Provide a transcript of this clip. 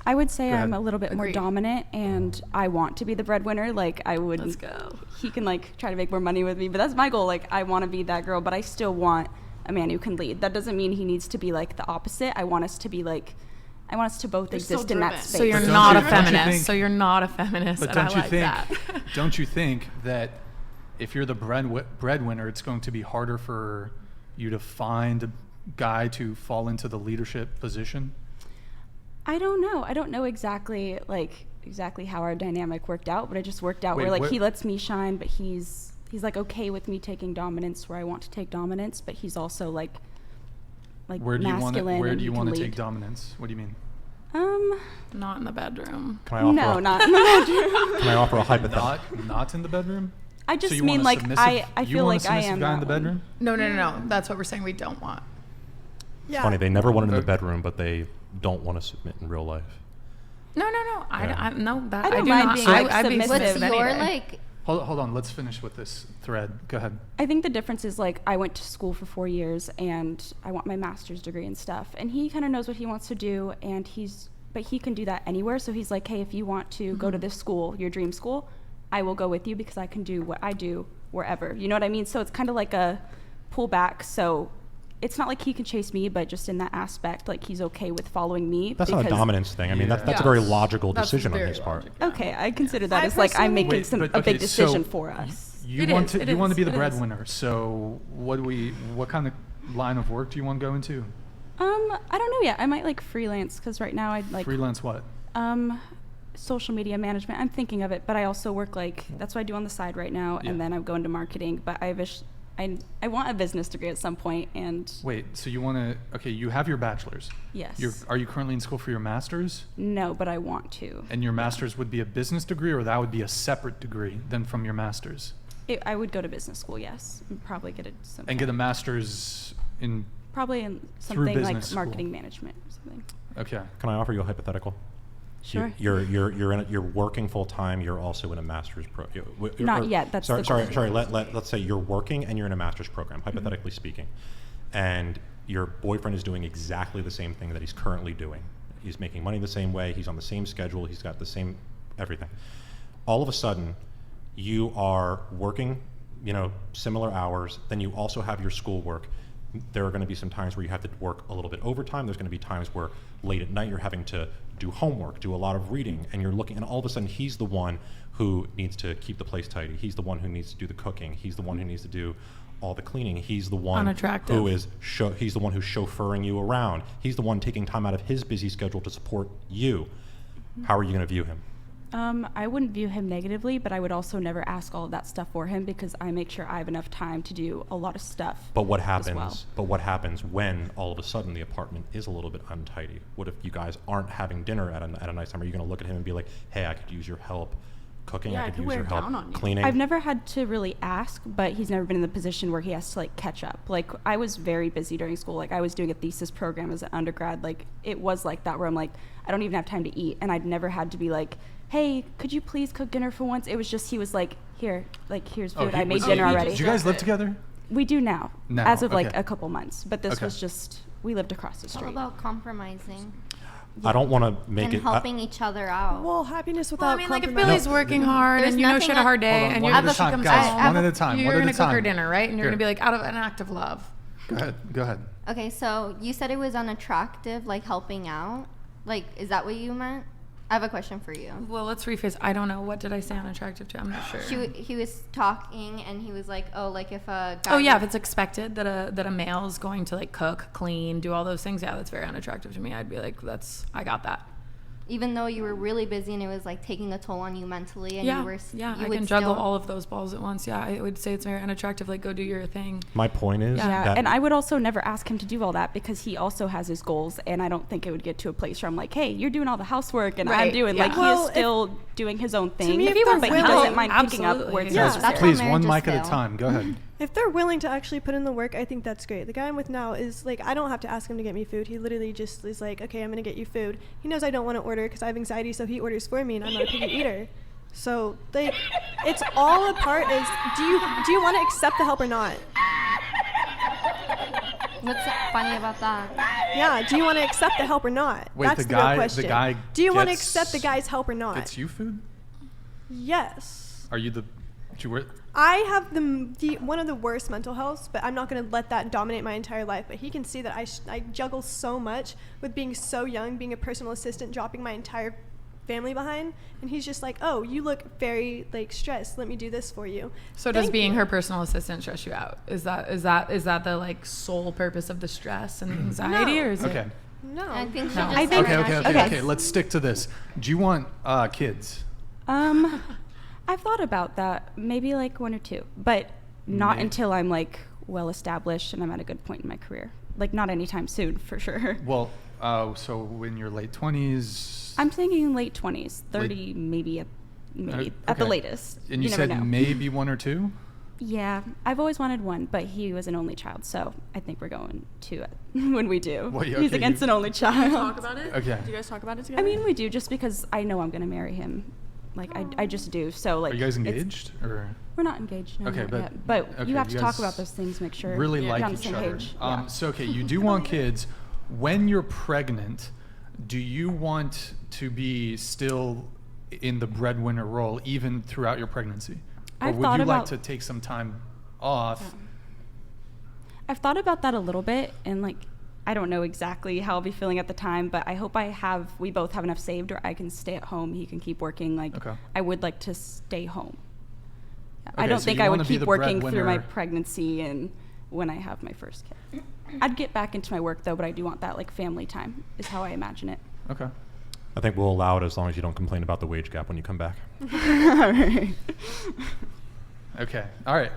I would say I'm a little bit more dominant, and I want to be the breadwinner. Like, I would. Let's go. He can like try to make more money with me, but that's my goal. Like, I want to be that girl, but I still want a man who can lead. That doesn't mean he needs to be like the opposite. I want us to be like, I want us to both exist in that space. So you're not a feminist. So you're not a feminist. But don't you think that if you're the breadwinner, it's going to be harder for you to find a guy to fall into the leadership position? I don't know. I don't know exactly how our dynamic worked out, but it just worked out where he lets me shine, but he's like okay with me taking dominance where I want to take dominance, but he's also like masculine. Where do you want to take dominance? What do you mean? Not in the bedroom. No, not in the bedroom. Can I offer a hypothetical? Not in the bedroom? I just mean like I feel like I am guy in the bedroom? No. That's what we're saying we don't want. It's funny, they never want it in the bedroom, but they don't want to submit in real life. No. I do mind not. being I'd be submissive. submissive any day. like... Hold on, let's finish with this thread. Go ahead. I think the difference is like I went to school for 4 years and I want my master's degree and stuff, and he kind of knows what he wants to do, and but he can do that anywhere. So he's like, hey, if you want to go to this school, your dream school, I will go with you because I can do what I do wherever. You know what I mean? So it's kind of like a pullback. So it's not like he can chase me, but just in that aspect, like he's okay with following me. That's not a dominance thing. I mean, that's a very logical decision on his part. Okay, I consider that as like I'm making a big decision for us. You want to be the breadwinner. So what kind of line of work do you want to go into? I don't know yet. I might like freelance because right now I'd like freelance what? Social media management. I'm thinking of it, but I also work that's what I do on the side right now, and then I go into marketing. But I want a business degree at some point. And wait, so you want to? Okay, you have your bachelor's. Yes. Are you currently in school for your master's? No, but I want to. And your master's would be a business degree, or that would be a separate degree than from your master's? I would go to business school, yes, and probably get get a master's in. Probably in something like marketing management or something. Okay. Can I offer you a hypothetical? Sure. You're working full time. You're also in a master's program. Not yet. That's sorry. Let's say you're working and you're in a master's program, hypothetically speaking, and your boyfriend is doing exactly the same thing that he's currently doing. He's making money the same way. He's on the same schedule. He's got the same everything. All of a sudden, you are working, similar hours. Then you also have your schoolwork. There are going to be some times where you have to work a little bit overtime. There's going to be times where late at night you're having to do homework, do a lot of reading, and you're looking, and all of a sudden he's the one who needs to keep the place tidy. He's the one who needs to do the cooking. He's the one who needs to do all the cleaning. He's the one who is he's the one who's chauffeuring you around. He's the one taking time out of his busy schedule to support you. How are you going to view him? I wouldn't view him negatively, but I would also never ask all of that stuff for him because I make sure I have enough time to do a lot of stuff. But what happens? But what happens when all of a sudden the apartment is a little bit untidy? What if you guys aren't having dinner at a nice time? Are you going to look at him and be like, "Hey, I could use your help cooking. I could use your help cleaning"? I've never had to really ask, but he's never been in the position where he has to catch up. I was very busy during school. I was doing a thesis program as an undergrad. It was like that where I'm like, I don't even have time to eat, and I'd never had to be like, hey, could you please cook dinner for once? It was just, he was like, here's food. I made dinner already. Did you guys live together? We do now as of a couple months. But this was just, we lived across the street. It's all about compromising. I don't want to make and helping each other out. Well, happiness without if Billy's working hard and she had a hard day and one at a time, guys, one at a time. You're going to cook her dinner, right? And you're going to be out of an act of love. Go ahead. Okay, so you said it was unattractive, helping out. Is that what you meant? I have a question for you. Well, let's rephrase. I don't know. What did I say unattractive to? I'm not sure. He was talking and he was like, if a guy... Oh, yeah, if it's expected that a male is going to cook, clean, do all those things, yeah, that's very unattractive to me. I'd be like, I got that. Even though you were really busy and it was taking a toll on you mentally, and I can juggle all of those balls at once. Yeah, I would say it's very unattractive. Go do your thing. My point is, and I would also never ask him to do all that because he also has his goals, and I don't think it would get to a place where I'm like, hey, you're doing all the housework and I'm doing he is still doing his own thing. If he but he doesn't mind picking up where it's necessary. Please, one mic at a time. Go ahead. If they're willing to actually put in the work, I think that's great. The guy I'm with now is I don't have to ask him to get me food. He literally just is like, okay, I'm going to get you food. He knows I don't want to order because I have anxiety, so he orders for me, and I'm not a picky eater. So it's all a part is, do you want to accept the help or not? What's funny about that? Yeah. Do you want to accept the help or not? Wait, That's the real guy- the question. guy Do you want to gets- accept the guy's help or not? Gets you food? Yes. Are you the? Do you work? I have the one of the worst mental health, but I'm not going to let that dominate my entire life. But he can see that I juggle so much with being so young, being a personal assistant, dropping my entire family behind, and he's just like, "Oh, you look very like stressed. Let me do this for you." So does Thank being you. her personal assistant stress you out? Is that the like sole purpose of the stress and anxiety, No. or is Okay. it? No. I think she No. just I said think- Okay. that Okay. she Okay. does. Okay. Let's stick to this. Do you want kids? I've thought about that, maybe like 1 or 2, but not Maybe. until I'm like well established and I'm at a good point in my career. Like not anytime soon, for sure. Well, so in your late 20s. I'm thinking late 20s, 30 maybe at the okay. latest. And you never said know. maybe 1 or 2. Yeah, I've always wanted 1, but he was an only child, so I think we're going 2 when we do. Well, yeah, He's okay, against you- an only child. Talk about it? Okay. Do you guys talk about it together? I mean, we do just because I know I'm going to marry him. Like I just do. So like Are you guys it's- engaged or? We're not engaged. No, Okay, not but- yet. But okay, you have you to talk guys about those things, make sure Really you're like on the each same other. page. Yeah. So okay, you do want kids. When you're pregnant, do you want to be still in the breadwinner role even throughout your pregnancy, or I've would thought you like about- to take some time off? I've thought about that a little bit, and like I don't know exactly how I'll be feeling at the time, but I hope we both have enough saved where I can stay at home. He can keep working. Like Okay. I would like to stay home. I Okay, don't so think you I wanna would be keep the working through my breadwinner. pregnancy and when I have my first kid. I'd get back into my work though, but I do want that like family time is how I imagine it. Okay. I think we'll allow it as long as you don't complain about the wage gap when you come back. All right. Okay. All right.